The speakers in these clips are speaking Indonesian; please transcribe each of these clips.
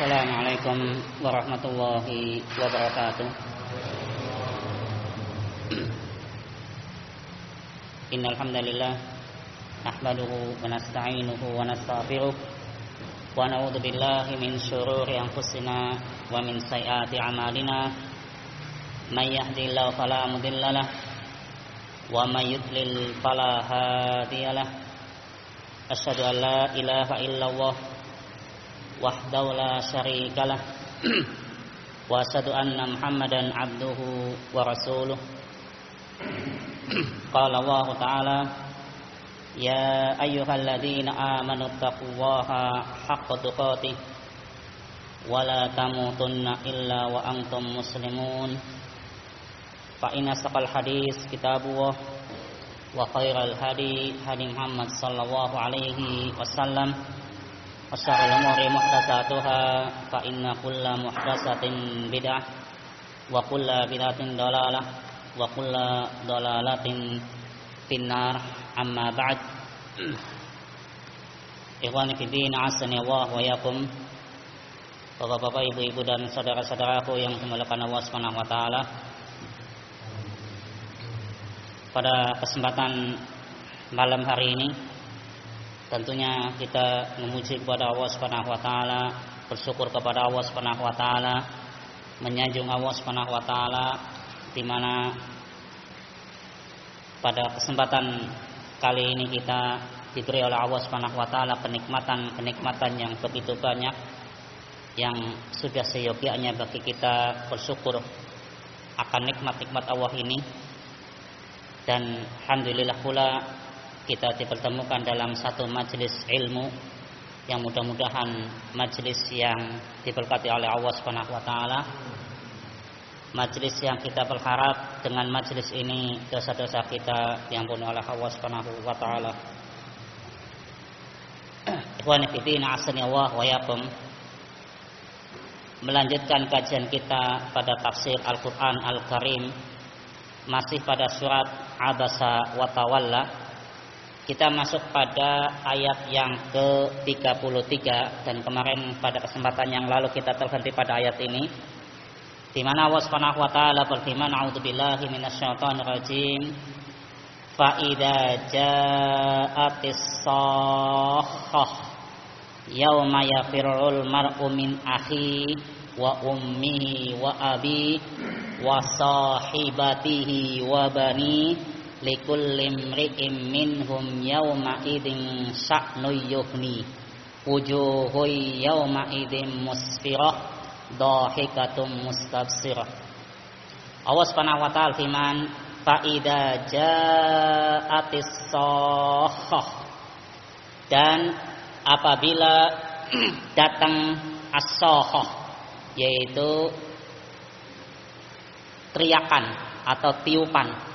Assalamualaikum warahmatullahi wabarakatuh. Innal hamdalillah nahmaduhu wa nasta'inuhu wa nastaghfiruh wa na'udzu billahi min shururi anfusina wa min sayyiati a'malina. May yahdihillahu fala mudhillalah wa may yudlil fala hadiyalah. Asyhadu an la ilaha illallah wahdahu la syarikalah wa asyhadu anna Muhammadan abduhu wa rasuluh. Qala Allah Ta'ala, ya ayyuhalladzina amanu taqullaha haqqa tuqatih wa la tamutunna illa wa antum muslimun. Fa inna asqal hadis kitabullah wa khairal hadi hadi Muhammad sallallahu alaihi wasallam. Wa syarrul umuri muhdatsatuha fa inna kulla muhdatsatin bid'ah wa kulla bid'atin dhalalah wa kulla dhalalatin finnar. Amma ba'd. Ikhwani fi din, azani Allah wa iyyakum. Bapak-bapak, ibu-ibu dan saudara-saudaraku yang dimuliakan Allah Subhanahu wa taala. Pada kesempatan malam hari ini tentunya kita memuji kepada Allah Subhanahu wa taala, bersyukur kepada Allah Subhanahu wa taala, menyanjung Allah Subhanahu wa taala, di mana pada kesempatan kali ini kita diberi oleh Allah Subhanahu wa taala kenikmatan yang begitu banyak, yang sudah seyogyanya bagi kita bersyukur akan nikmat-nikmat Allah ini. Dan alhamdulillah pula kita dipertemukan dalam satu majelis ilmu yang mudah-mudahan majelis yang diberkati oleh Allah Subhanahu wa taala. Majelis yang kita berharap dengan majelis ini dosa-dosa kita diampuni oleh Allah Subhanahu wa taala. Ikhwani fi din, azani Allah wa iyyakum. Melanjutkan kajian kita pada tafsir Al-Qur'an Al-Karim, masih pada surat Abasa wa Tawalla. Kita masuk pada ayat yang ke-33, dan kemarin pada kesempatan yang lalu kita terhenti pada ayat ini, di mana Allah Subhanahu wa taala berfirman, a'udzubillahi minasyaitonir rajim, fa idza ja'atis shakhah yauma yafirrul mar'u min akhi wa ummihi wa abi wa sahibatihi wa bani likulli imri'in minhum yawma idzin sya'nu yughni wujuhun yawma idzin musfirah dhahikatum mustabsirah. Allah Subhanahu wa taala firman, fa idza ja'atis shakhah, dan apabila datang as-shakhah, yaitu teriakan atau tiupan,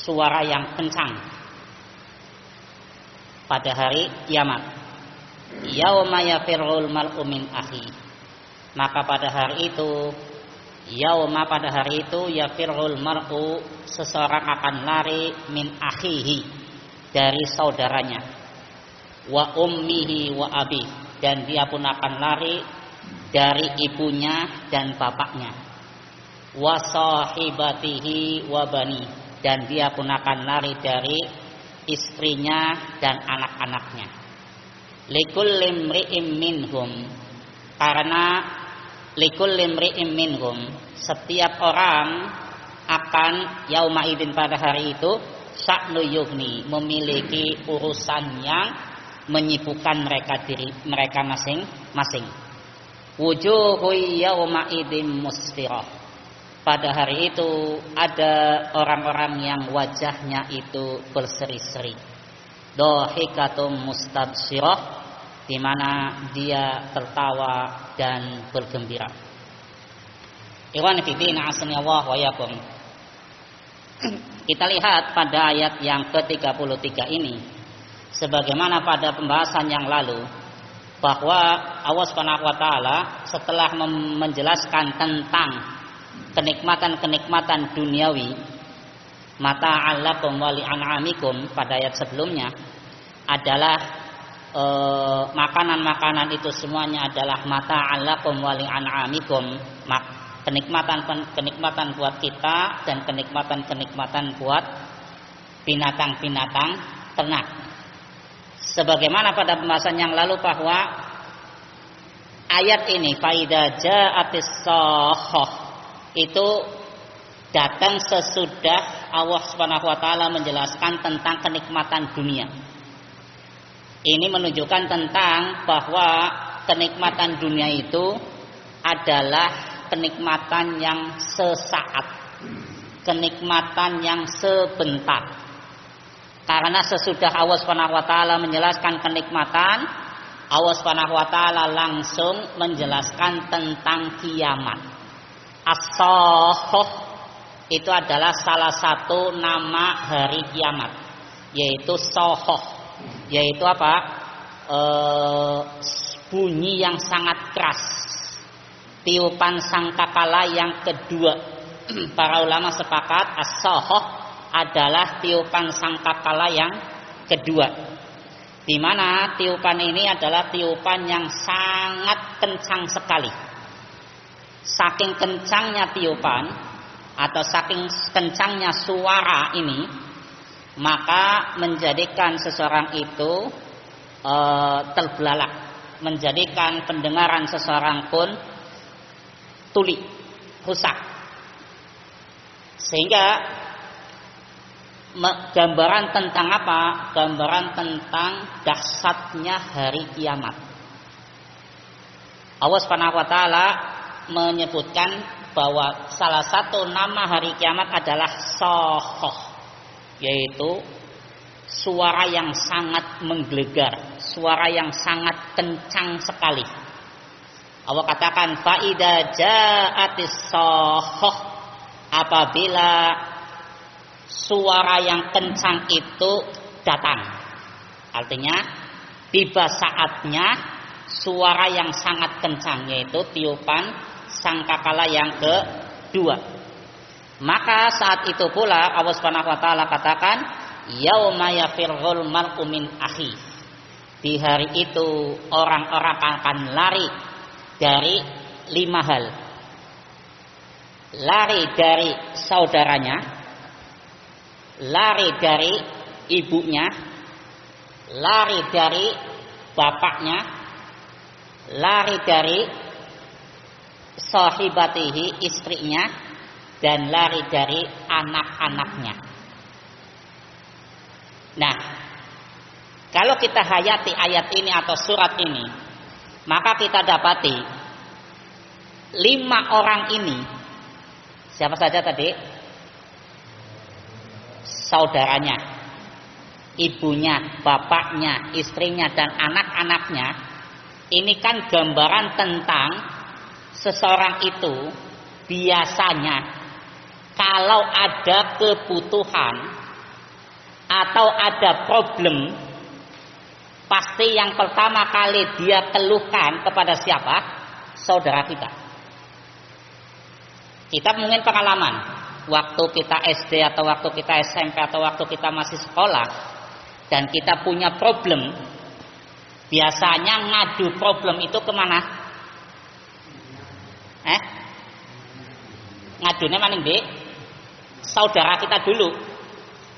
suara yang kencang pada hari kiamat. Yauma yafirrul mar'u min akhi, maka pada hari itu, yauma pada hari itu, yafirrul mar'u, seseorang akan lari, min akhihi, dari saudaranya, wa ummihi wa abi, dan dia pun akan lari dari ibunya dan bapaknya, wa sahibatihi wa bani, dan dia pun akan lari dari istrinya dan anak-anaknya. Likulli imri'in minhum, karena likulli imri'in minhum, setiap orang akan yauma idzin pada hari itu, sya'nu yughni, memiliki urusan yang menyibukkan mereka masing-masing. Wujuhu yauma idzin musfirah, pada hari itu ada orang-orang yang wajahnya itu berseri-seri. Dhahikatum mustabsirah, di mana dia tertawa dan bergembira. Ikhwan fillah, azani Allah wa iyyakum. Kita lihat pada ayat yang ke-33 ini, sebagaimana pada pembahasan yang lalu, bahwa Allah Subhanahu wa taala setelah menjelaskan tentang kenikmatan-kenikmatan duniawi, mata'allakum wa li'an'amikum, pada ayat sebelumnya adalah makanan-makanan itu semuanya adalah mata'an lakum wa li'an'amikum, kenikmatan buat kita dan kenikmatan buat binatang-binatang ternak. Sebagaimana pada pembahasan yang lalu bahwa ayat ini faida ja'atis shakhah itu datang sesudah Allah Subhanahu wa taala menjelaskan tentang kenikmatan dunia. Ini menunjukkan tentang bahwa kenikmatan dunia itu adalah kenikmatan yang sesaat, kenikmatan yang sebentar. Karena sesudah Allah Subhanahu wa taala menjelaskan kenikmatan, Allah Subhanahu wa taala langsung menjelaskan tentang kiamat. As-Shakhah itu adalah salah satu nama hari kiamat, yaitu Shakhah. Yaitu apa? Bunyi yang sangat keras, tiupan sangkakala yang kedua. Para ulama sepakat as-shakhah adalah tiupan sangkakala yang kedua, di mana tiupan ini adalah tiupan yang sangat kencang sekali. Saking kencangnya tiupan atau saking kencangnya suara ini, maka menjadikan seseorang itu terbelalak, menjadikan pendengaran seseorang pun tuli, rusak. Sehingga gambaran tentang apa? Gambaran tentang dahsyatnya hari kiamat. Allah Subhanahu wa taala menyebutkan bahwa salah satu nama hari kiamat adalah Shakhah, yaitu suara yang sangat menggelegar, suara yang sangat kencang sekali. Allah katakan faida ja'atis shakhah, apabila suara yang kencang itu datang. Artinya tiba saatnya suara yang sangat kencang, yaitu tiupan sangkakala yang kedua. Maka saat itu pula Allah Subhanahu wa taala katakan yauma yafirrul mar'u min akhi. Di hari itu orang-orang akan lari dari 5 hal. Lari dari saudaranya, lari dari ibunya, lari dari bapaknya, lari dari sahibatihi istrinya, dan lari dari anak-anaknya. Nah, kalau kita hayati ayat ini atau surat ini, maka kita dapati 5 orang ini, siapa saja tadi? Saudaranya, ibunya, bapaknya, istrinya, dan anak-anaknya. Ini kan gambaran tentang seseorang itu biasanya kalau ada kebutuhan atau ada problem, pasti yang pertama kali dia keluhkan kepada siapa? Saudara kita. Kita mungkin pengalaman waktu kita SD atau waktu kita SMP atau waktu kita masih sekolah dan kita punya problem, biasanya ngadu problem itu kemana? Ngadunya mana Dek? Saudara kita dulu,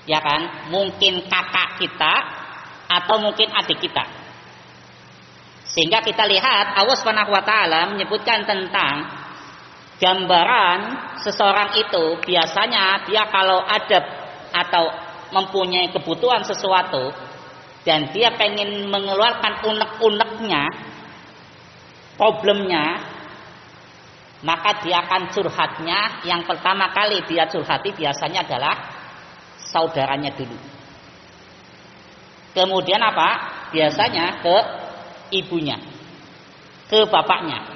ya kan? Mungkin kakak kita atau mungkin adik kita. Sehingga kita lihat Allah Subhanahu wa taala menyebutkan tentang gambaran seseorang itu biasanya dia kalau ada atau mempunyai kebutuhan sesuatu dan dia pengen mengeluarkan unek-uneknya, problemnya, maka dia akan curhatnya, yang pertama kali dia curhati biasanya adalah saudaranya dulu. Kemudian apa? Biasanya ke ibunya, ke bapaknya,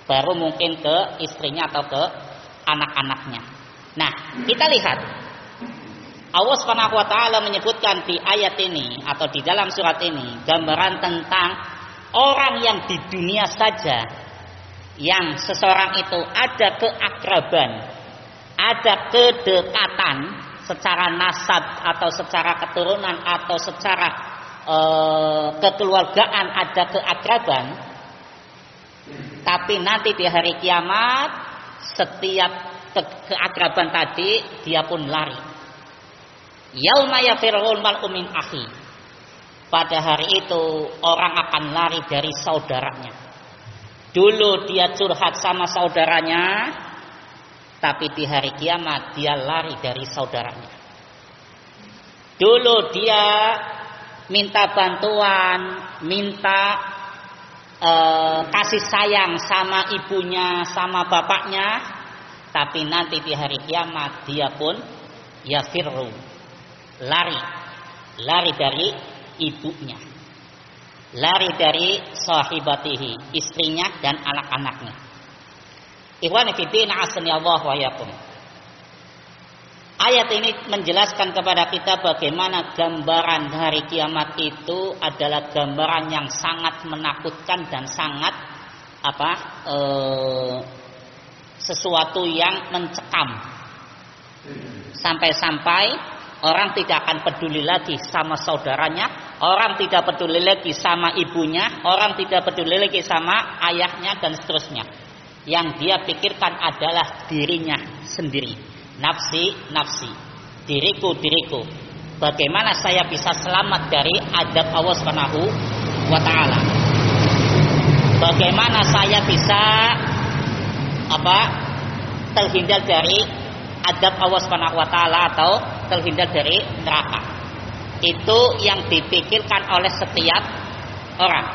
baru mungkin ke istrinya atau ke anak-anaknya. Nah, kita lihat Allah Subhanahu wa taala menyebutkan di ayat ini atau di dalam surat ini gambaran tentang orang yang di dunia saja, yang seseorang itu ada keakraban, ada kedekatan secara nasab atau secara keturunan atau secara kekeluargaan, ada keakraban, tapi nanti di hari kiamat setiap keakraban tadi dia pun lari. Yauma yafirrul mar'u min akhi. Pada hari itu orang akan lari dari saudaranya. Dulu dia curhat sama saudaranya, tapi di hari kiamat dia lari dari saudaranya. Dulu dia minta bantuan, minta kasih sayang sama ibunya, sama bapaknya, tapi nanti di hari kiamat dia pun yafirru, lari dari ibunya, lari dari sahibatihi, istrinya dan anak-anaknya. Ikhwani fiddin, a'azzani Allah wa iyyakum. Ayat ini menjelaskan kepada kita bagaimana gambaran hari kiamat itu adalah gambaran yang sangat menakutkan dan sangat sesuatu yang mencekam. Sampai-sampai orang tidak akan peduli lagi sama saudaranya, orang tidak peduli lagi sama ibunya, orang tidak peduli lagi sama ayahnya dan seterusnya. Yang dia pikirkan adalah dirinya sendiri. Nafsi, nafsi, diriku, diriku. Bagaimana saya bisa selamat dari azab Allah Subhanahu wa taala? Bagaimana saya bisa terhindar dari azab Allah Subhanahu wa taala atau terhindar dari neraka? Itu yang dipikirkan oleh setiap orang.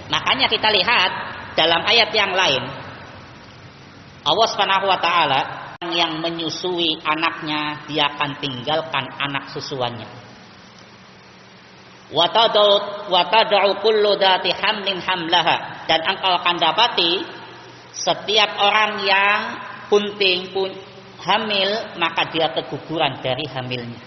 Makanya kita lihat dalam ayat yang lain, Allah Subhanahu wa taala yang menyusui anaknya, dia akan tinggalkan anak susuannya. Wa tad'u kullu dzati hamlin hamlaha, dan engkau akan dapati setiap orang yang bunting hamil, maka dia keguguran dari hamilnya.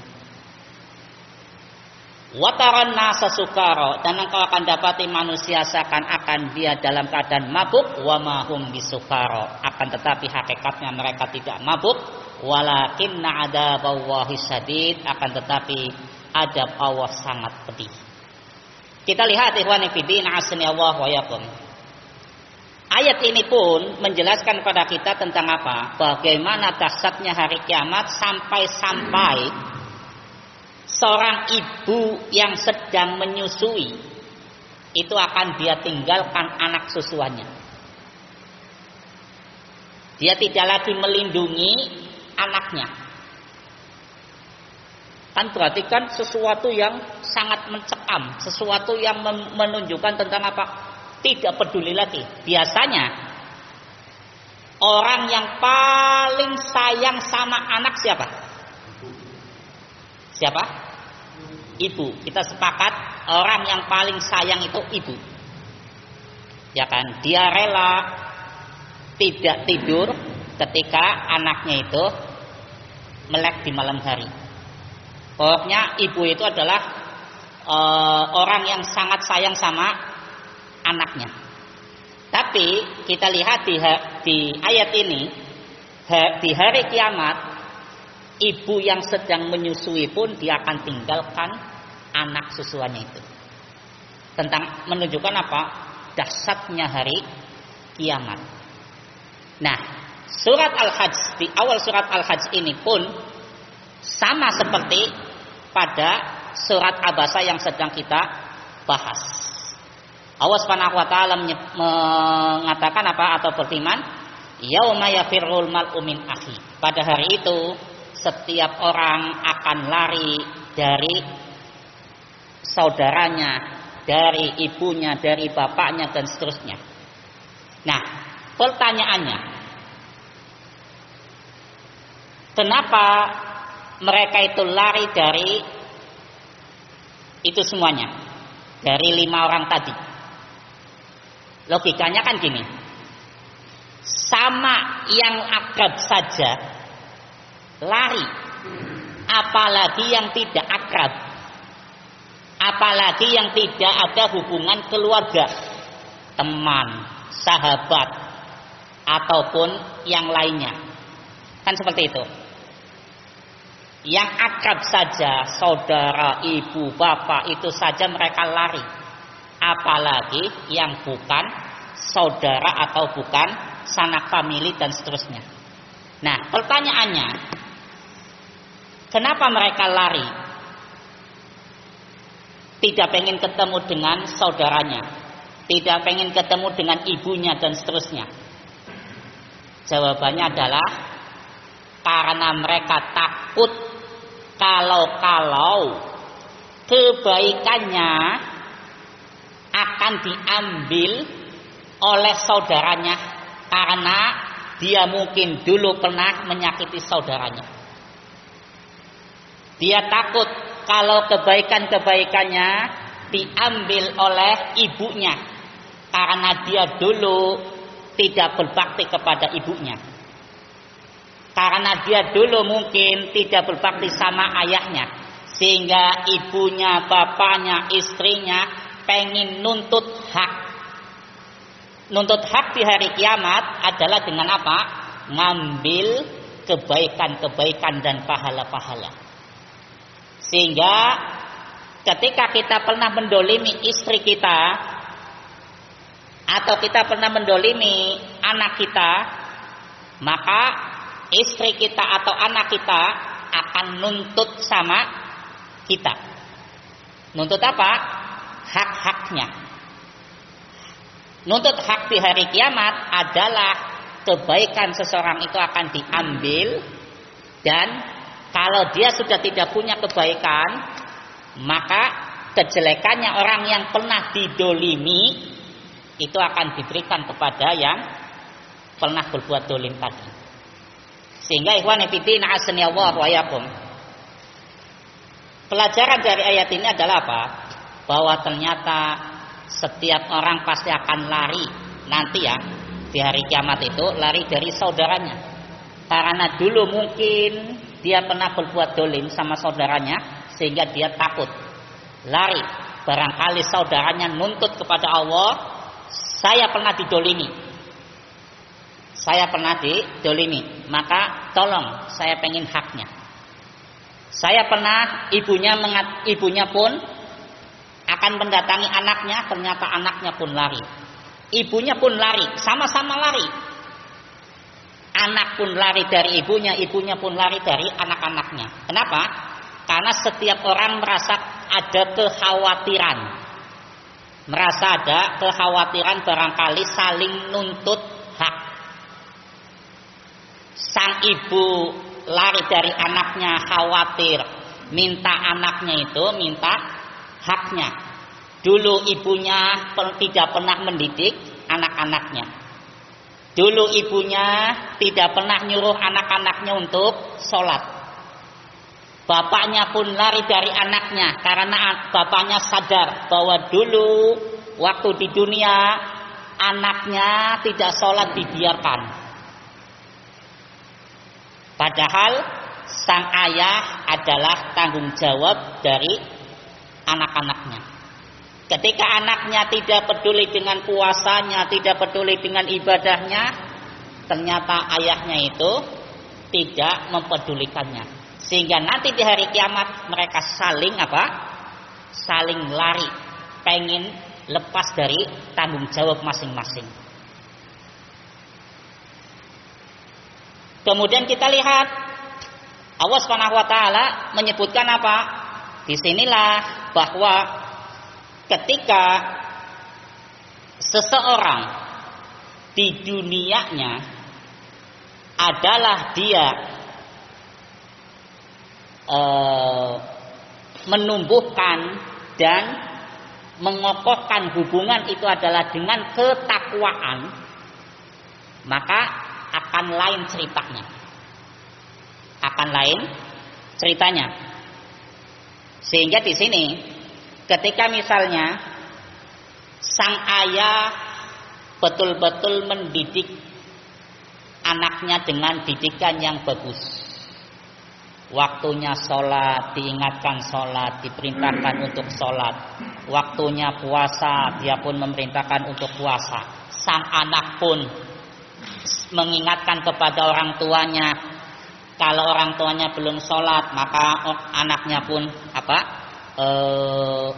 Wataran nasa sukaro, dan engkau akan dapati manusia seakan-akan dia dalam keadaan mabuk, wa mahum bisukaro, akan tetapi hakikatnya mereka tidak mabuk, walakinna adzaballahi syadid, akan tetapi azab Allah sangat pedih. Kita lihat ikhwani fiddin, a'azzani Allah wa iyyakum. Ayat ini pun menjelaskan kepada kita tentang apa? Bagaimana dahsyatnya hari kiamat, sampai-sampai seorang ibu yang sedang menyusui itu akan dia tinggalkan anak susuannya. Dia tidak lagi melindungi anaknya. Kan berarti kan sesuatu yang sangat mencekam, sesuatu yang menunjukkan tentang apa? Tidak peduli lagi. Biasanya orang yang paling sayang sama anak siapa? Siapa? Ibu. Kita sepakat orang yang paling sayang itu ibu. Ya kan? Dia rela tidak tidur ketika anaknya itu melek di malam hari. Pokoknya ibu itu adalah orang yang sangat sayang sama anaknya. Tapi kita lihat di ayat ini, di hari kiamat, ibu yang sedang menyusui pun dia akan tinggalkan anak susuannya itu. Tentang menunjukkan apa? Dahsyatnya hari kiamat. Nah, surat Al-Hajj, di awal surat Al-Hajj ini pun sama seperti pada surat Abasa yang sedang kita bahas. Allah Subhanahu wa taala mengatakan apa atau berfirman, yauma yafirrul mar'u min akhi. Pada hari itu setiap orang akan lari dari saudaranya, dari ibunya, dari bapaknya dan seterusnya. Nah, pertanyaannya, kenapa mereka itu lari dari itu semuanya? Dari 5 orang tadi. Logikanya kan gini. Sama yang akrab saja lari, apalagi yang tidak akrab, apalagi yang tidak ada hubungan keluarga, teman, sahabat, ataupun yang lainnya. Kan seperti itu. Yang akrab saja, saudara, ibu, bapak, itu saja mereka lari. Apalagi yang bukan saudara atau bukan sanak famili dan seterusnya. Nah, pertanyaannya, kenapa mereka lari? Tidak pengen ketemu dengan saudaranya, tidak pengen ketemu dengan ibunya dan seterusnya. Jawabannya adalah karena mereka takut kalau kebaikannya akan diambil oleh saudaranya karena dia mungkin dulu pernah menyakiti saudaranya. Dia takut kalau kebaikan-kebaikannya diambil oleh ibunya karena dia dulu tidak berbakti kepada ibunya. Karena dia dulu mungkin tidak berbakti sama ayahnya, sehingga ibunya, bapaknya, istrinya pengen nuntut hak. Nuntut hak di hari kiamat adalah dengan apa? Ngambil kebaikan-kebaikan dan pahala-pahala. Sehingga ketika kita pernah mendolimi istri kita, atau kita pernah mendolimi anak kita, maka istri kita atau anak kita akan nuntut sama kita. Nuntut apa? Hak-haknya. Nuntut hak di hari kiamat adalah kebaikan seseorang itu akan diambil, dan kalau dia sudah tidak punya kebaikan, maka kejelekannya orang yang pernah didolimi itu akan diberikan kepada yang pernah berbuat dolim tadi. Sehingga ikhwan fillah azani Allah wa iyyakum, pelajaran dari ayat ini adalah apa? Bahwa ternyata setiap orang pasti akan lari nanti ya di hari kiamat itu, lari dari saudaranya. Karena dulu mungkin dia pernah berbuat dolim sama saudaranya sehingga dia takut lari. Barangkali saudaranya nuntut kepada Allah, saya pernah didolimi, maka tolong saya pengen haknya. Saya pernah ibunya pun akan mendatangi anaknya, ternyata anaknya pun lari, ibunya pun lari, sama-sama lari. Anak pun lari dari ibunya, ibunya pun lari dari anak-anaknya. Kenapa? Karena setiap orang merasa ada kekhawatiran barangkali saling nuntut hak. Sang ibu lari dari anaknya khawatir, minta anaknya itu minta haknya. Dulu ibunya tidak pernah mendidik anak-anaknya. Dulu ibunya tidak pernah nyuruh anak-anaknya untuk sholat. Bapaknya pun lari dari anaknya karena bapaknya sadar bahwa dulu waktu di dunia anaknya tidak sholat dibiarkan. Padahal sang ayah adalah tanggung jawab dari anak-anaknya. Ketika anaknya tidak peduli dengan puasanya, tidak peduli dengan ibadahnya, ternyata ayahnya itu tidak mempedulikannya. Sehingga nanti di hari kiamat mereka saling lari, pengen lepas dari tanggung jawab masing-masing. Kemudian kita lihat Allah Subhanahu wa taala menyebutkan apa? Disinilah bahwa ketika seseorang di dunianya adalah dia menumbuhkan dan mengokohkan hubungan itu adalah dengan ketakwaan, maka akan lain ceritanya. Sehingga di sini ketika misalnya sang ayah betul-betul mendidik anaknya dengan didikan yang bagus, waktunya sholat diingatkan sholat, diperintahkan untuk sholat, waktunya puasa dia pun memerintahkan untuk puasa, sang anak pun mengingatkan kepada orang tuanya Kalau orang tuanya belum sholat, maka anaknya pun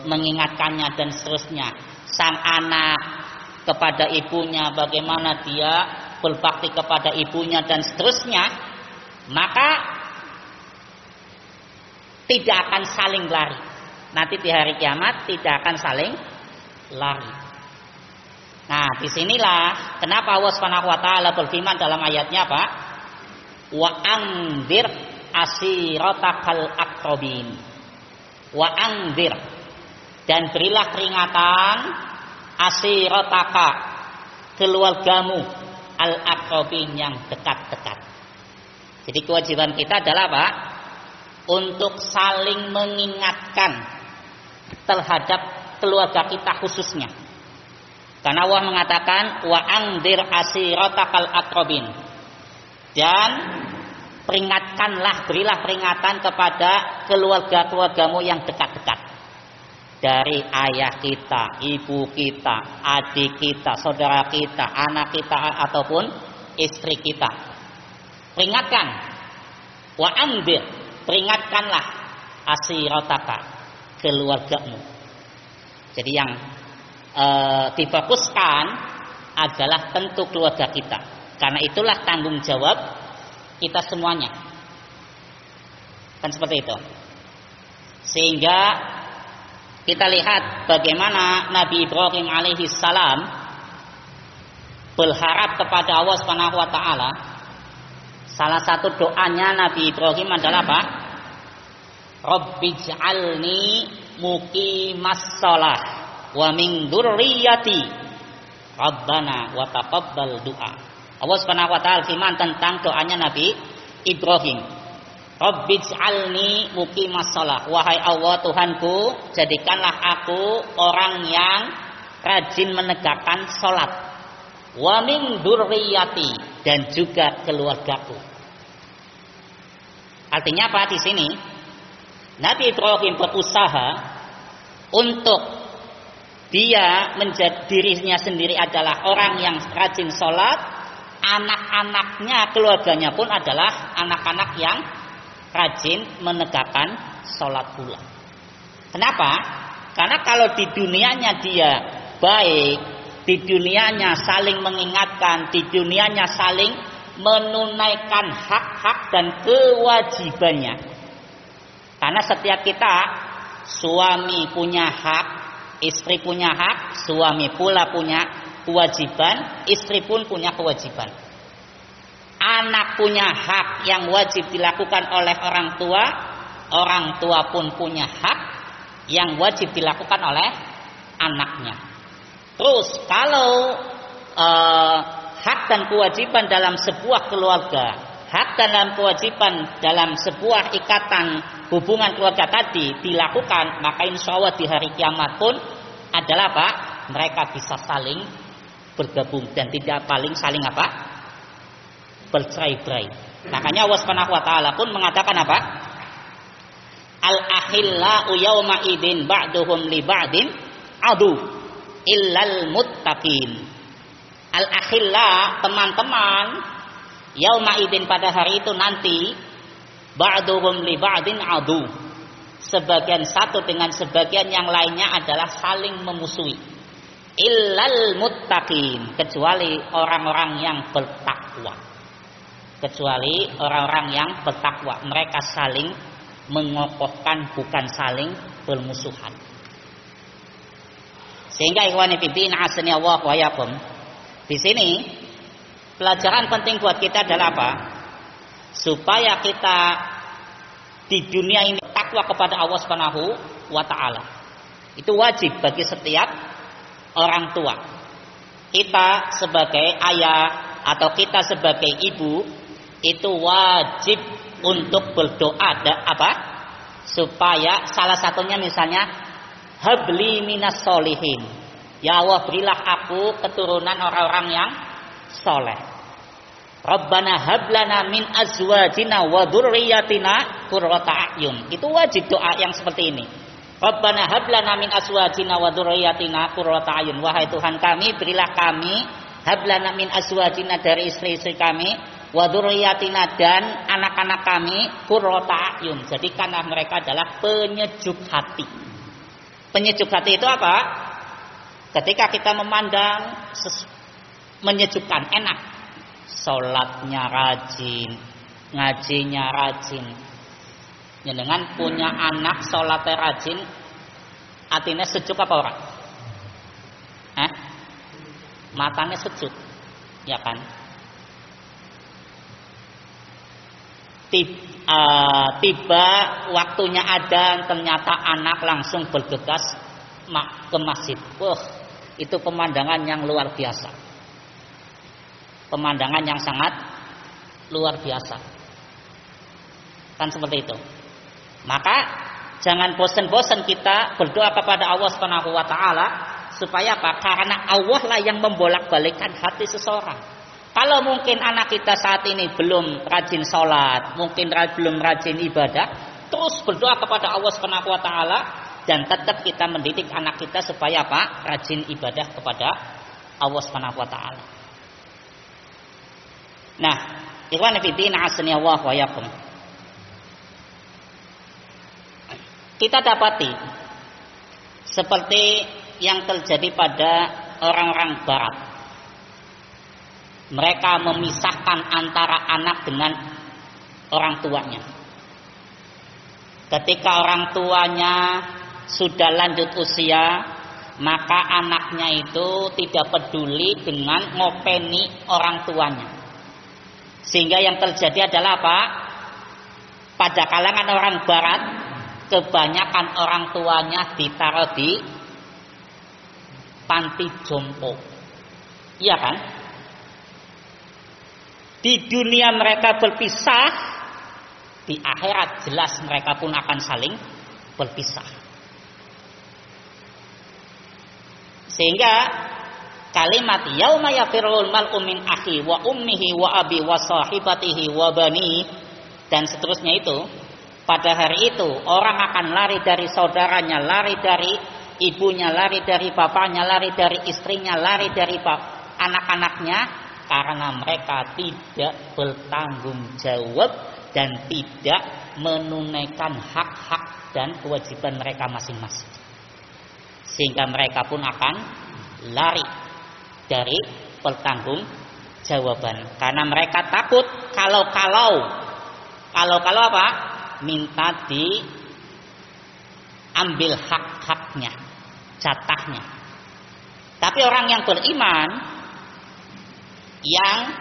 mengingatkannya dan seterusnya. Sang anak kepada ibunya, bagaimana dia berbakti kepada ibunya dan seterusnya, maka tidak akan saling lari. Nanti di hari kiamat tidak akan saling lari. Nah, disinilah kenapa Allah Subhanahu wa taala berfirman dalam ayatnya apa? Wa anzir asiratakal aqrabin. Wa anzir, dan berilah peringatan asirataka, keluargamu, al aqrabin, yang dekat-dekat. Jadi kewajiban kita adalah apa? Untuk saling mengingatkan terhadap keluarga kita khususnya. Karena Allah mengatakan wa anzir asiratakal aqrabin, dan peringatkanlah, berilah peringatan kepada keluarga-keluargamu yang dekat-dekat. Dari ayah kita, ibu kita, adik kita, saudara kita, anak kita, ataupun istri kita. Peringatkan. Wa anzir, peringatkanlah asirataka, keluargamu. Jadi yang difokuskan adalah tentu keluarga kita. Karena itulah tanggung jawab kita semuanya. Kan seperti itu. Sehingga kita lihat bagaimana Nabi Ibrahim alaihi salam berharap kepada Allah Subhanahu wa taala. Salah satu doanya Nabi Ibrahim adalah apa? Rabbij'alni muqimas shalah wa min dzurriyyati Rabbana wa taqabbal du'a. Allah Subhanahu wa taala firman tentang doanya Nabi Ibrahim. Rabbij'alni muqimas shalah. Wahai Allah Tuhanku, jadikanlah aku orang yang rajin menegakkan salat. Wa min dzurriyyati, dan juga keluargaku. Artinya apa di sini? Nabi Ibrahim berusaha untuk dia menjadi dirinya sendiri adalah orang yang rajin sholat, anak-anaknya, keluarganya pun adalah anak-anak yang rajin menegakkan sholat pula. Kenapa? Karena kalau di dunianya dia baik, di dunianya saling mengingatkan, di dunianya saling menunaikan hak-hak dan kewajibannya. Karena setiap kita, suami punya hak, istri punya hak, suami pula punya kewajiban, istri pun punya kewajiban. Anak punya hak yang wajib dilakukan oleh orang tua pun punya hak yang wajib dilakukan oleh anaknya. Terus kalau hak dan kewajiban dalam sebuah keluarga, hak dan dalam kewajiban dalam sebuah ikatan hubungan keluarga tadi dilakukan, maka insya Allah di hari kiamat pun adalah apa? Mereka bisa saling bergabung dan tidak paling saling apa? Bercerai-berai. Makanya Allah Subhanahu wa taala pun mengatakan apa? Al-akhillau yauma idin ba'duhum li ba'din adu illal muttaqin. Al-akhilla, teman-teman, yauma idin, pada hari itu nanti, ba'duhum li ba'din adu, sebagian satu dengan sebagian yang lainnya adalah saling memusuhi. Illal muttaqin, kecuali orang-orang yang bertakwa. Kecuali orang-orang yang bertakwa, mereka saling mengokohkan, bukan saling bermusuhan. Sehingga ikhwani fiddin asani Allah wa yakum, di sini pelajaran penting buat kita adalah apa? Supaya kita di dunia ini takwa kepada Allah Subhanahu wa taala. Itu wajib bagi setiap orang tua. Kita sebagai ayah atau kita sebagai ibu itu wajib untuk berdoa supaya salah satunya misalnya habli minas solihin, ya Allah berilah aku keturunan orang-orang yang soleh. Rabbana hablana min azwajina wa dzurriyyatina qurrata a'yun. Itu wajib doa yang seperti ini. Rabbana hablana min azwajina wa dzurriyyatina qurrata a'yun. Wahai Tuhan kami, berilah kami hablana min azwajina, dari istri-istri kami, wa dzurriyyatina, dan anak-anak kami qurrata a'yun, jadikanlah mereka adalah penyejuk hati. Penyejuk hati itu apa? Ketika kita memandang menyejukkan, enak, salatnya rajin, ngajinya rajin. Dengan punya anak salatnya rajin, hatinya sejuk apa orang? Matanya sejuk, ya kan? Tiba waktunya adzan, ternyata anak langsung bergegas ke masjid. Itu pemandangan yang luar biasa. Pemandangan yang sangat luar biasa. Kan seperti itu. Maka jangan bosan-bosan kita berdoa kepada Allah Subhanahu wa taala, supaya apa? Karena Allah lah yang membolak-balikkan hati seseorang. Kalau mungkin anak kita saat ini belum rajin sholat, mungkin belum rajin ibadah, terus berdoa kepada Allah Subhanahu wa taala, dan tetap kita mendidik anak kita supaya apa? Rajin ibadah kepada Allah Subhanahu wa taala. Nah, ikhwan fillah azani Allah wa iyyakum. Kita dapati seperti yang terjadi pada orang-orang barat. Mereka memisahkan antara anak dengan orang tuanya. Ketika orang tuanya sudah lanjut usia, maka anaknya itu tidak peduli dengan ngopeni orang tuanya. Sehingga yang terjadi adalah apa? Pada kalangan orang barat, kebanyakan orang tuanya ditaruh di panti jompo. Iya kan? Di dunia mereka berpisah, di akhirat jelas mereka pun akan saling berpisah. Sehingga kalimat yauma yafirul mal'u min akhi wa ummihi wa abi wa sahibatihi wa bani, dan seterusnya itu, pada hari itu orang akan lari dari saudaranya, lari dari ibunya, lari dari bapaknya, lari dari istrinya, lari dari anak-anaknya, karena mereka tidak bertanggung jawab dan tidak menunaikan hak-hak dan kewajiban mereka masing-masing. Sehingga mereka pun akan lari dari pertanggung jawaban, karena mereka takut kalau apa? Minta diambil hak-haknya, jatahnya. Tapi orang yang beriman, yang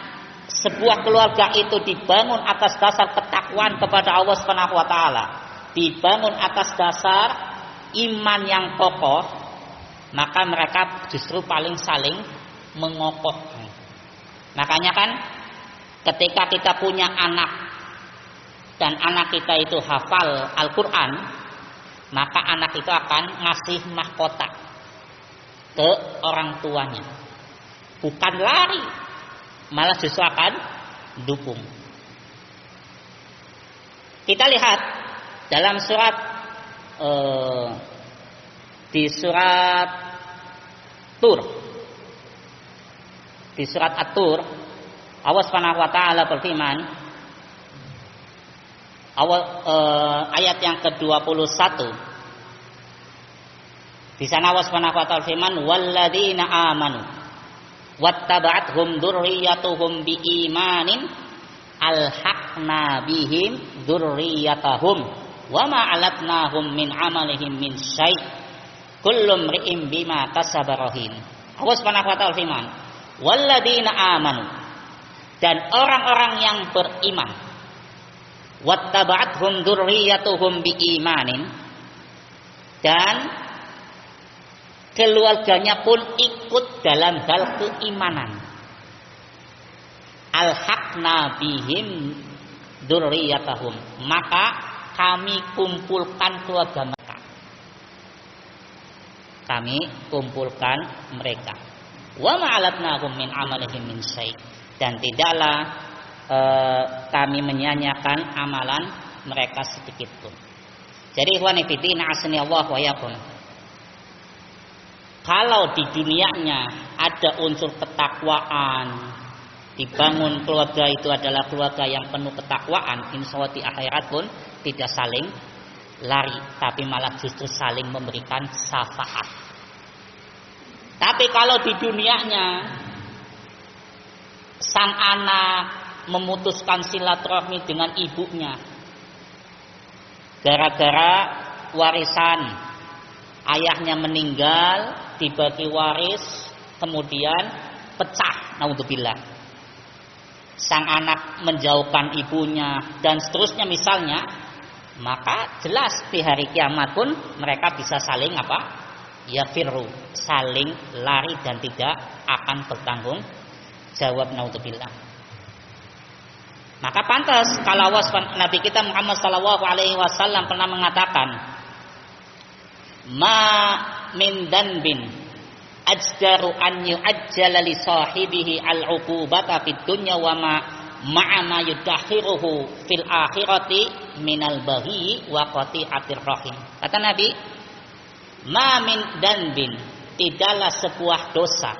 sebuah keluarga itu dibangun atas dasar ketakwaan kepada Allah Subhanahu wa taala, dibangun atas dasar iman yang kokoh, maka mereka justru paling saling mengokohkan. Makanya kan ketika kita punya anak dan anak kita itu hafal Al-Qur'an, maka anak itu akan ngasih mahkota ke orang tuanya. Bukan lari, malah justru akan dukung. Kita lihat dalam surat di surat Tur, di surat At-Tur, Allah Subhanahu wa taala berfirman, ayat yang ke-21. Di sana Allah Subhanahu wa taala firman, walladzina amanu wattaba'athum dzurriyyatuhum biimanin alhaqna bihim dzurriyyatahum wama alatnahum min amalihim min syai' kullu imri'in bima kasaba rahin. Allah Subhanahu wa taala firman, walladzina amanu, dan orang-orang yang beriman, wattaba'athum dzurriyyatuhum biimanin, dan keluarganya pun ikut dalam hal keimanan. Alhaqna bihim dzurriyyatahum, maka kami kumpulkan keluarga mereka. Kami kumpulkan mereka. Wa ma'alatnahum min amalihim min syai', dan tidaklah kami menyanyiakan amalan mereka sedikit pun. Jadi ikhwani fillah asni Allah wa yakum, kalau di dunianya ada unsur ketakwaan, dibangun keluarga itu adalah keluarga yang penuh ketakwaan, insya Allah di akhirat pun tidak saling lari, tapi malah justru saling memberikan syafaat. Tapi kalau di dunianya sang anak memutuskan silaturahmi dengan ibunya gara-gara warisan, ayahnya meninggal, dibagi waris, kemudian pecah, naudzubillah. Sang anak menjauhkan ibunya dan seterusnya misalnya, maka jelas di hari kiamat pun mereka bisa saling apa? Yafirru, saling lari dan tidak akan bertanggung jawab, naudzubillah. Maka pantas kalau Nabi kita Muhammad sallallahu alaihi wasallam pernah mengatakan, ma min danbin ajdaru an yu'ajjala li sahibihi al-'uqubata fid dunya wa ma'a ma yudakhiruhu fil akhirati minal baghi wa qati'atir rahim. Kata Nabi, ma min danbin, tidaklah sebuah dosa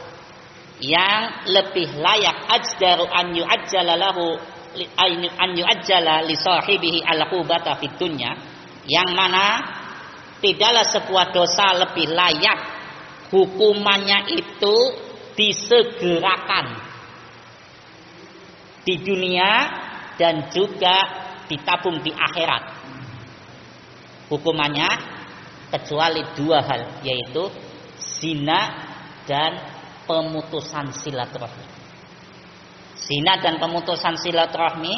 yang lebih layak ajdaru an yu'ajjala lahu an yu'ajjala li sahibihi al-'uqubata fid dunya, yang mana tidaklah sebuah dosa lebih layak hukumannya itu disegerakan di dunia dan juga ditabung di akhirat. Hukumannya kecuali dua hal, yaitu zina dan pemutusan silaturahmi. Zina dan pemutusan silaturahmi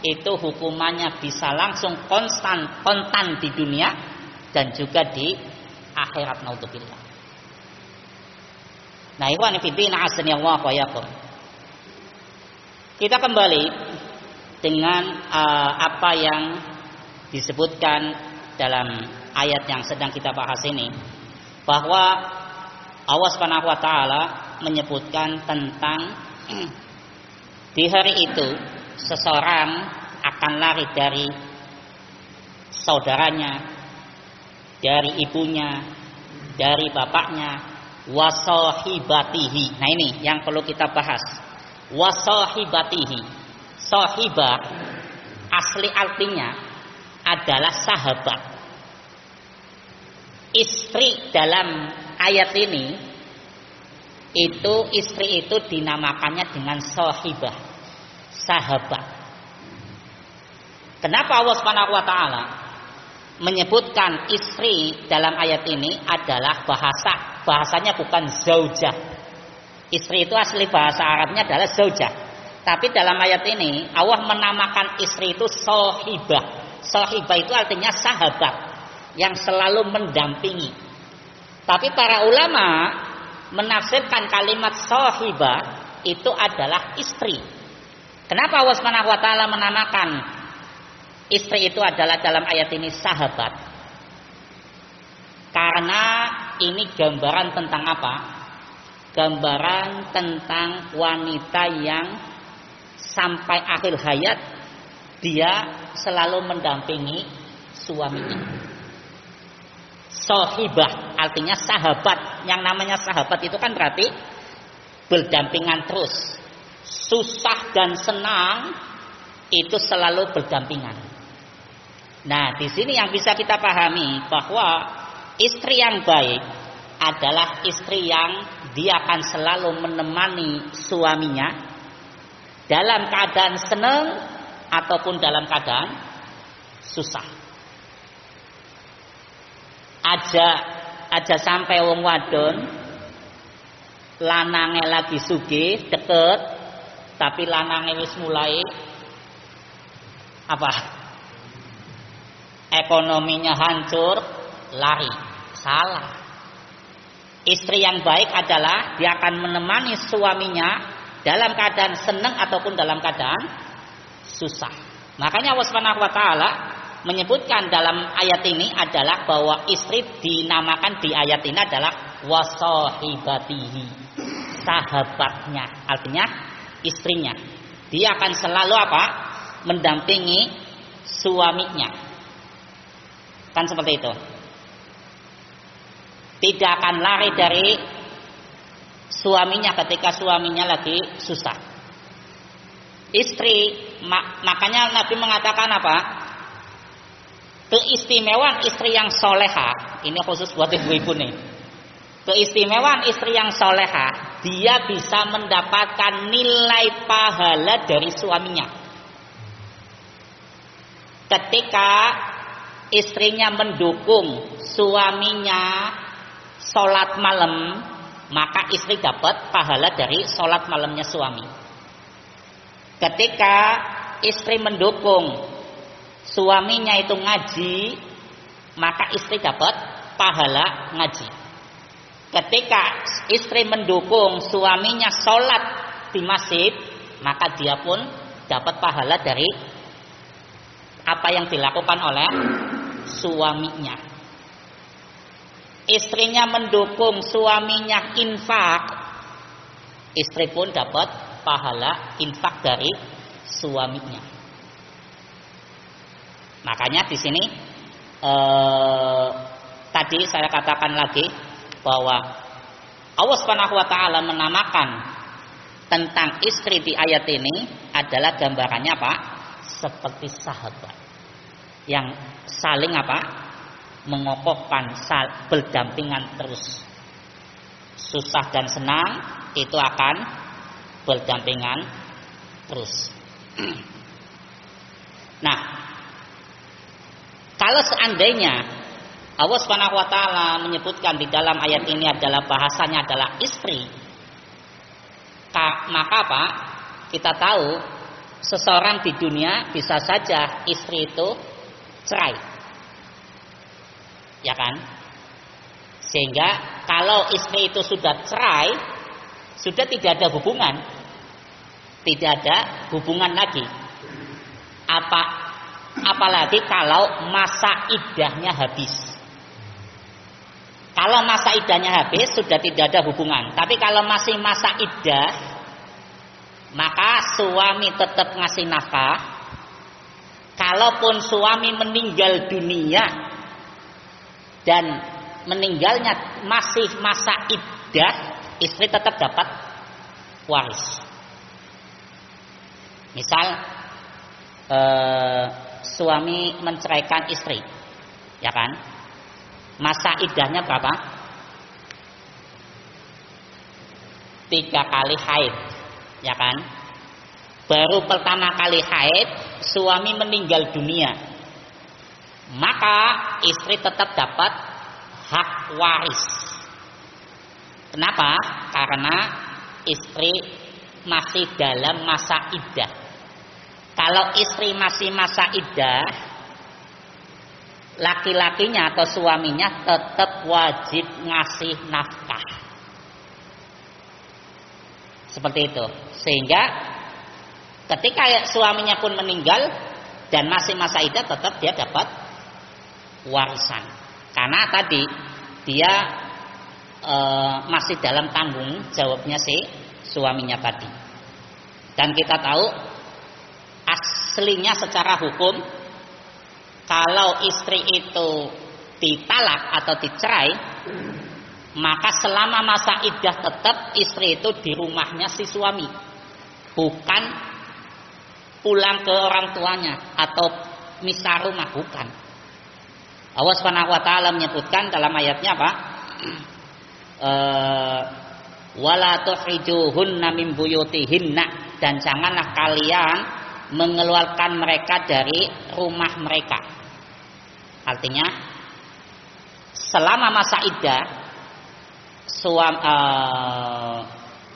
itu hukumannya bisa langsung kontan di dunia dan juga di akhirat, naudzubillah. Nah, ikhwan fillah azani Allah wa iyyakum. Kita kembali dengan apa yang disebutkan dalam ayat yang sedang kita bahas ini, bahwa Allah Subhanahu wa taala menyebutkan tentang di hari itu seseorang akan lari dari saudaranya, dari ibunya, dari bapaknya, wasahibatihi. Nah, ini yang perlu kita bahas. Wasahibatihi. Sahibah asli artinya adalah sahabat. Istri dalam ayat ini itu, istri itu dinamakannya dengan sahibah, sahabat. Kenapa Allah Subhanahu wa taala menyebutkan istri dalam ayat ini adalah bahasanya bukan zaujah. Istri itu asli bahasa Arabnya adalah zaujah. Tapi dalam ayat ini Allah menamakan istri itu sahibah. Sahibah itu artinya sahabat yang selalu mendampingi. Tapi para ulama menafsirkan kalimat sahibah itu adalah istri. Kenapa Allah Subhanahu wa taala menamakan istri itu adalah dalam ayat ini sahabat? Karena ini gambaran tentang apa? Gambaran tentang wanita yang sampai akhir hayat dia selalu mendampingi suaminya. Sahibah artinya sahabat. Yang namanya sahabat itu kan berarti berdampingan terus. Susah dan senang itu selalu berdampingan. Nah, di sini yang bisa kita pahami bahwa istri yang baik adalah istri yang dia akan selalu menemani suaminya dalam keadaan senang ataupun dalam keadaan susah. Aja sampai wong wadon lanange lagi sugih deket, tapi lanange wis mulai apa? Ekonominya hancur, lari. Salah. Istri yang baik adalah dia akan menemani suaminya dalam keadaan senang ataupun dalam keadaan susah. Makanya Allah Subhanahu wa taala menyebutkan dalam ayat ini adalah bahwa istri dinamakan di ayat ini adalah wasahibatihi, sahabatnya, artinya istrinya. Dia akan selalu apa? Mendampingi suaminya. Kan seperti itu. Tidak akan lari dari suaminya ketika suaminya lagi susah. istri, makanya Nabi mengatakan apa? Keistimewaan istri yang soleha, ini khusus buat ibu-ibu nih. Keistimewaan istri yang soleha, dia bisa mendapatkan nilai pahala dari suaminya. Ketika istrinya mendukung suaminya sholat malam, maka istri dapat pahala dari sholat malamnya suami. Ketika istri mendukung suaminya itu ngaji, maka istri dapat pahala ngaji. Ketika istri mendukung suaminya sholat di masjid, maka dia pun dapat pahala dari apa yang dilakukan oleh suaminya. Istrinya mendukung suaminya infak, istri pun dapat pahala infak dari suaminya. Makanya di sini tadi saya katakan lagi bahwa Allah Subhanahu wa taala menamakan tentang istri di ayat ini adalah gambarannya apa? Seperti sahabat yang saling apa? Mengokohkan, berdampingan terus. Susah dan senang itu akan berdampingan terus. Nah, kalau seandainya Allah Subhanahu wa taala menyebutkan di dalam ayat ini adalah bahasanya adalah istri, maka apa? Kita tahu seseorang di dunia bisa saja istri itu cerai, ya kan? Sehingga kalau istri itu sudah cerai, sudah tidak ada hubungan, tidak ada hubungan lagi. Apalagi kalau masa iddahnya habis. Kalau masa iddahnya habis sudah tidak ada hubungan. Tapi kalau masih masa iddah, maka suami tetap ngasih nafkah. Kalaupun suami meninggal dunia dan meninggalnya masih masa iddah, istri tetap dapat waris. Misal suami menceraikan istri, ya kan? Masa iddahnya berapa? 3 kali haid, ya kan? Baru pertama kali haid suami meninggal dunia, maka istri tetap dapat hak waris. Kenapa? Karena istri masih dalam masa iddah. Kalau istri masih masa iddah, laki-lakinya atau suaminya tetap wajib ngasih nafkah. Seperti itu. Sehingga ketika suaminya pun meninggal dan masih masa iddah, tetap dia dapat warisan. Karena tadi dia masih dalam tanggung jawabnya si suaminya tadi. Dan kita tahu aslinya secara hukum, kalau istri itu ditalak atau dicerai, maka selama masa iddah tetap istri itu di rumahnya si suami, bukan pulang ke orang tuanya atau misah rumah, bukan. Allah Subhanahu wa taala menyebutkan dalam ayatnya apa? Wala tukhrijuhunna min buyutihinna, dan janganlah kalian mengeluarkan mereka dari rumah mereka. Artinya selama masa iddah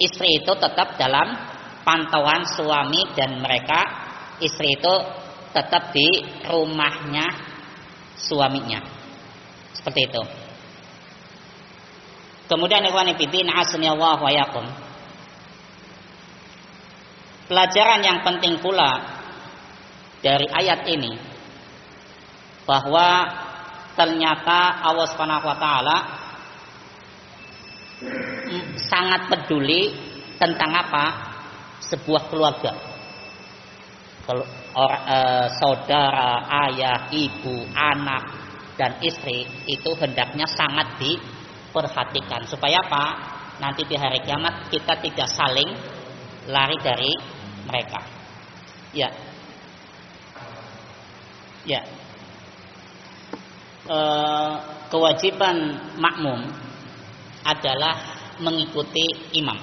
istri itu tetap dalam pantauan suami dan mereka, istri itu tetap di rumahnya suaminya. Seperti itu. Kemudian ikhwani fillah asnallahu wa yakum. Pelajaran yang penting pula dari ayat ini bahwa ternyata Allah Subhanahu wa taala sangat peduli tentang apa? Sebuah keluarga. Saudara, ayah, ibu, anak dan istri itu hendaknya sangat diperhatikan supaya apa? Nanti di hari kiamat kita tidak saling lari dari mereka. Ya. Ya. Kewajiban makmum adalah mengikuti imam.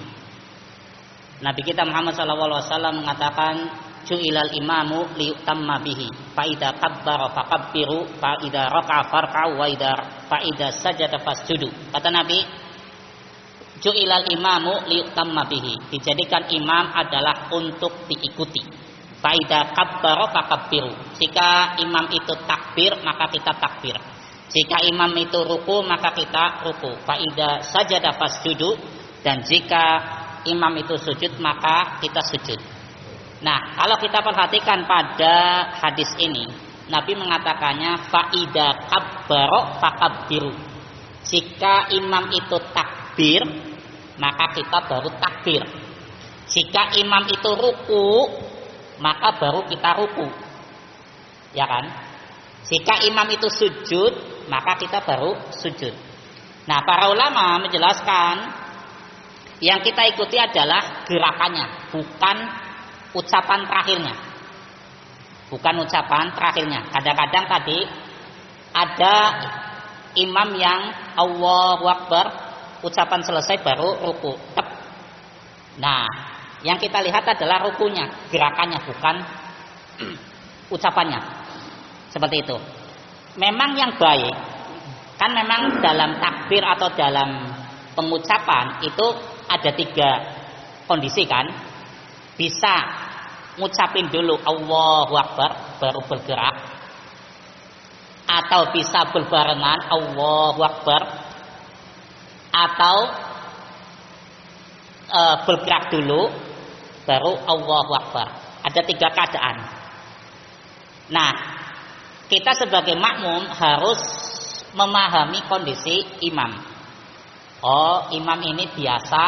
Nabi kita Muhammad SAW mengatakan, "Ju'ilal imamu liyutamma bihi. Fa idza kabbara fakabbiru, fa idza raka'a farka'u, wa idza sajada fasjudu." Kata Nabi, "Ju'ilal imamu liyutamma bihi." Dijadikan imam adalah untuk diikuti. Fa idza kabbara fakabbiru. Jika imam itu takbir, maka kita takbir. Jika imam itu ruku, maka kita ruku. Fa idza sajada fasjudu. Dan jika imam itu sujud, maka kita sujud. Nah, kalau kita perhatikan pada hadis ini, Nabi mengatakannya faida kabbaro fakabbiru. Jika imam itu takbir, maka kita baru takbir. Jika imam itu ruku, maka baru kita ruku. Ya kan? Jika imam itu sujud, maka kita baru sujud. Nah, para ulama menjelaskan yang kita ikuti adalah gerakannya, bukan ucapan terakhirnya. Bukan ucapan terakhirnya. Kadang-kadang tadi ada imam yang Allahu Akbar, ucapan selesai baru ruku. Nah, yang kita lihat adalah rukunya, gerakannya, bukan ucapannya. Seperti itu. Memang yang baik, kan memang dalam takbir atau dalam pengucapan itu ada 3 kondisi kan. Bisa ngucapin dulu Allahu Akbar baru bergerak, atau bisa berbarengan Allahu Akbar, atau bergerak dulu baru Allahu Akbar. Ada 3 keadaan. Nah, kita sebagai makmum harus memahami kondisi imam. Oh, imam ini biasa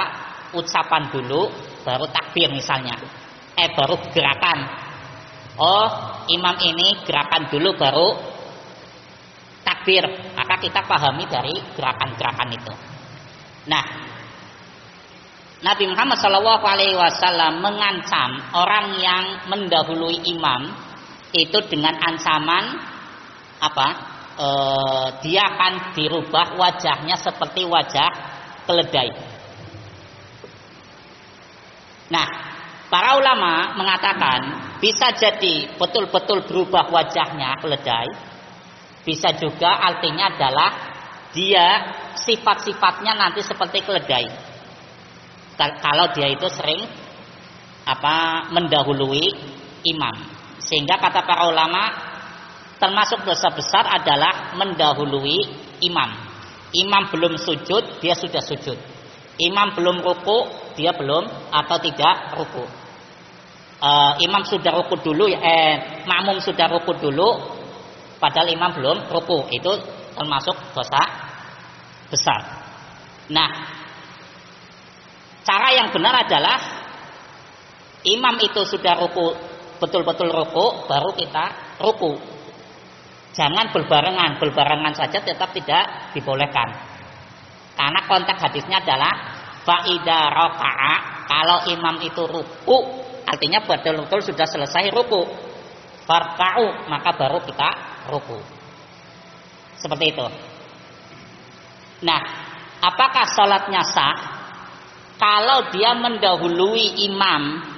ucapan dulu baru takbir misalnya. Baru gerakan. Oh, imam ini gerakan dulu baru takbir. Maka kita pahami dari gerakan-gerakan itu. Nah, Nabi Muhammad SAW mengancam orang yang mendahului imam itu dengan ancaman apa? Dia akan dirubah wajahnya seperti wajah keledai. Nah, para ulama mengatakan bisa jadi betul-betul berubah wajahnya keledai, bisa juga artinya adalah dia sifat-sifatnya nanti seperti keledai. Kalau dia itu sering mendahului imam, sehingga kata para ulama termasuk dosa besar adalah mendahului imam. Imam belum sujud, dia sudah sujud. Imam belum ruku, dia belum atau tidak ruku. Imam sudah ruku dulu, makmum sudah ruku dulu, padahal imam belum ruku. Itu termasuk dosa besar. Nah, cara yang benar adalah imam itu sudah ruku, betul-betul ruku, baru kita ruku. Jangan berbarengan saja tetap tidak dibolehkan. Karena konteks hadisnya adalah faida raka'a, kalau imam itu ruku, artinya betul-betul sudah selesai ruku. Farka'u, maka baru kita ruku. Seperti itu. Nah, apakah sholatnya sah? Kalau dia mendahului imam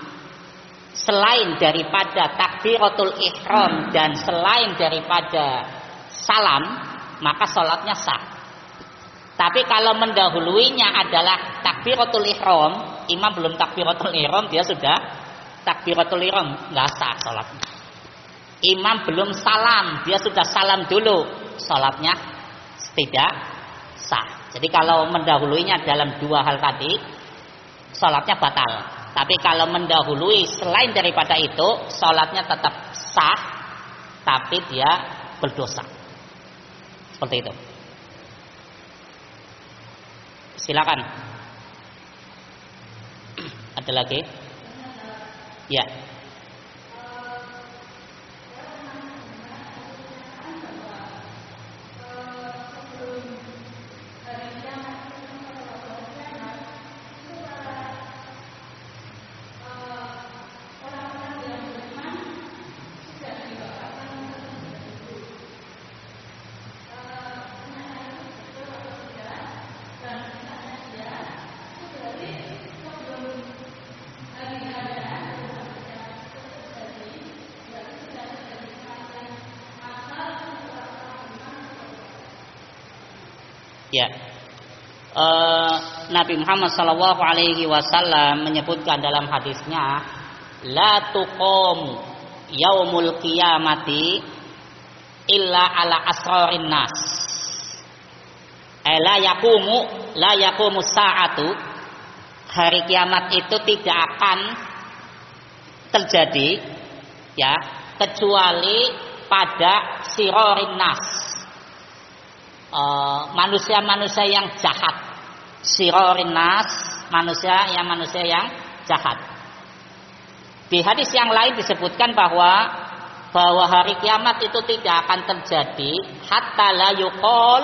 selain daripada takbiratul ihram dan selain daripada salam, maka sholatnya sah. Tapi kalau mendahuluinya adalah takbiratul ihram, imam belum takbiratul ihram, dia sudah takbiratul ihram, nggak sah sholatnya. Imam belum salam, dia sudah salam dulu, sholatnya tidak sah. Jadi kalau mendahuluinya dalam 2 hal tadi, sholatnya batal. Tapi kalau mendahului selain daripada itu, sholatnya tetap sah, tapi dia berdosa. Seperti itu. Silakan. Ada lagi? Ya. Ya. Nabi Muhammad sallallahu alaihi wasallam menyebutkan dalam hadisnya, la tuqamu yaumul qiyamati illa ala asrarin nas. La yaqumu sa'atu. Hari kiamat itu tidak akan terjadi ya, kecuali pada sirorin nas. Manusia-manusia yang jahat. Sirorin nas, manusia yang jahat. Di hadis yang lain disebutkan bahwa hari kiamat itu tidak akan terjadi hatta la yuqal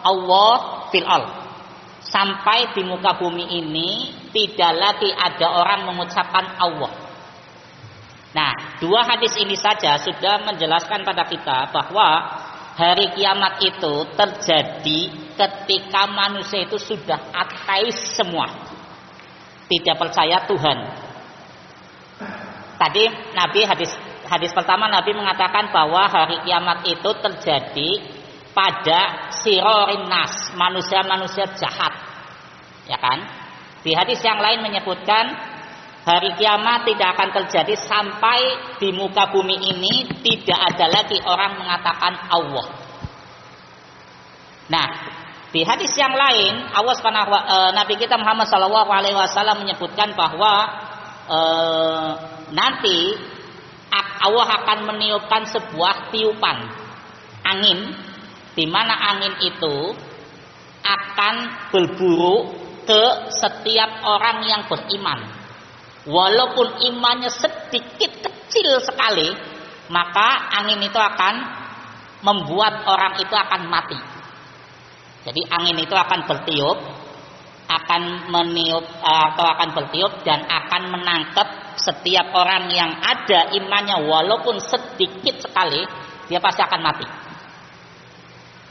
Allah fil ard. Sampai di muka bumi ini tidak lagi ada orang mengucapkan Allah. Nah, dua hadis ini saja sudah menjelaskan pada kita bahwa hari kiamat itu terjadi ketika manusia itu sudah ateis semua, tidak percaya Tuhan. Tadi hadis pertama Nabi mengatakan bahwa hari kiamat itu terjadi pada sirorin nas, manusia-manusia jahat, ya kan? Di hadis yang lain menyebutkan hari kiamat tidak akan terjadi sampai di muka bumi ini tidak ada lagi orang mengatakan Allah. Nah, di hadis yang lain Nabi kita Muhammad SAW menyebutkan bahwa nanti Allah akan meniupkan sebuah tiupan angin, di mana angin itu akan berburu ke setiap orang yang beriman. Walaupun imannya sedikit kecil sekali, maka angin itu akan membuat orang itu akan mati. Jadi angin itu akan bertiup, akan bertiup dan akan menangkap setiap orang yang ada imannya walaupun sedikit sekali, dia pasti akan mati.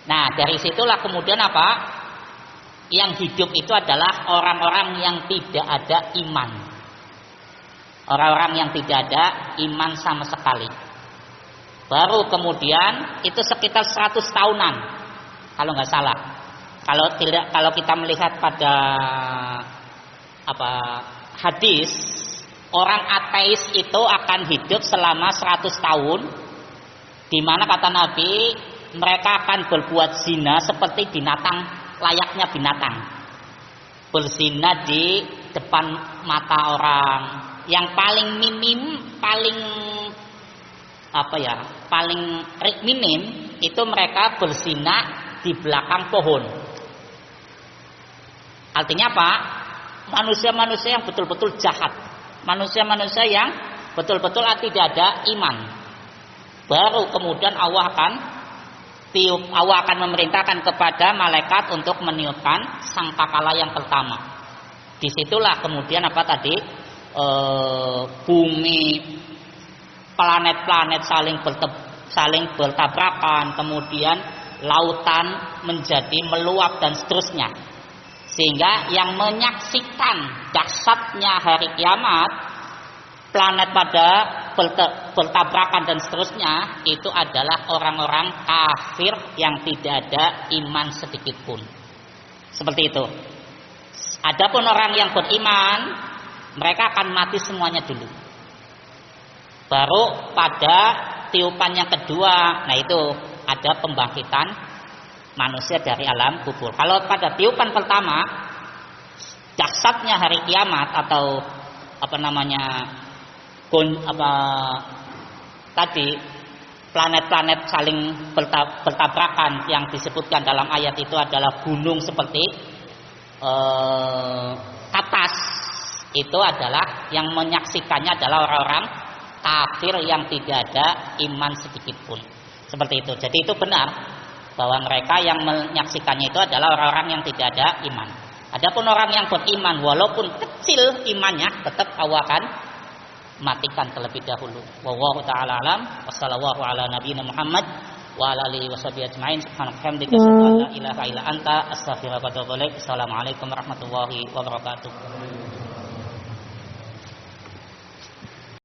Nah, dari situlah kemudian apa? Yang hidup itu adalah orang-orang yang tidak ada iman. Orang-orang yang tidak ada iman sama sekali. Baru kemudian itu sekitar 100 tahunan, kalau nggak salah. Kalau kita melihat pada hadis, orang ateis itu akan hidup selama 100 tahun, di mana kata Nabi mereka akan berbuat zina seperti binatang, layaknya binatang, berzina di depan mata orang. Yang paling minim itu mereka berzina di belakang pohon. Artinya apa? Manusia-manusia yang betul-betul jahat, manusia-manusia yang betul-betul tidak ada iman. Baru kemudian Allah akan memerintahkan kepada malaikat untuk meniupkan sangkakala yang pertama. Disitulah kemudian bumi, planet-planet saling bertabrakan, kemudian lautan menjadi meluap dan seterusnya. Sehingga yang menyaksikan dahsyatnya hari kiamat, planet pada bertabrakan dan seterusnya, itu adalah orang-orang kafir yang tidak ada iman sedikit pun. Seperti itu. Adapun orang yang beriman, mereka akan mati semuanya dulu. Baru pada tiupan yang kedua, nah itu ada pembangkitan manusia dari alam kubur. Kalau pada tiupan pertama, dahsyatnya hari kiamat atau planet-planet saling bertabrakan yang disebutkan dalam ayat itu adalah gunung seperti kapas. Itu adalah yang menyaksikannya adalah orang-orang kafir yang tidak ada iman sedikit pun. Seperti itu. Jadi itu benar bahwa mereka yang menyaksikannya itu adalah orang-orang yang tidak ada iman. Adapun orang yang beriman walaupun kecil imannya, tetap Allah akan matikan terlebih dahulu. Wallahu taala alam. Wassallallahu ala nabiyina Muhammad wa ala alihi washabihi ajmain. Subhanakallahumma wa bihamdika, la ilaha illa anta, astaghfiruka wa atubu ilaik. Assalamualaikum warahmatullahi wabarakatuh.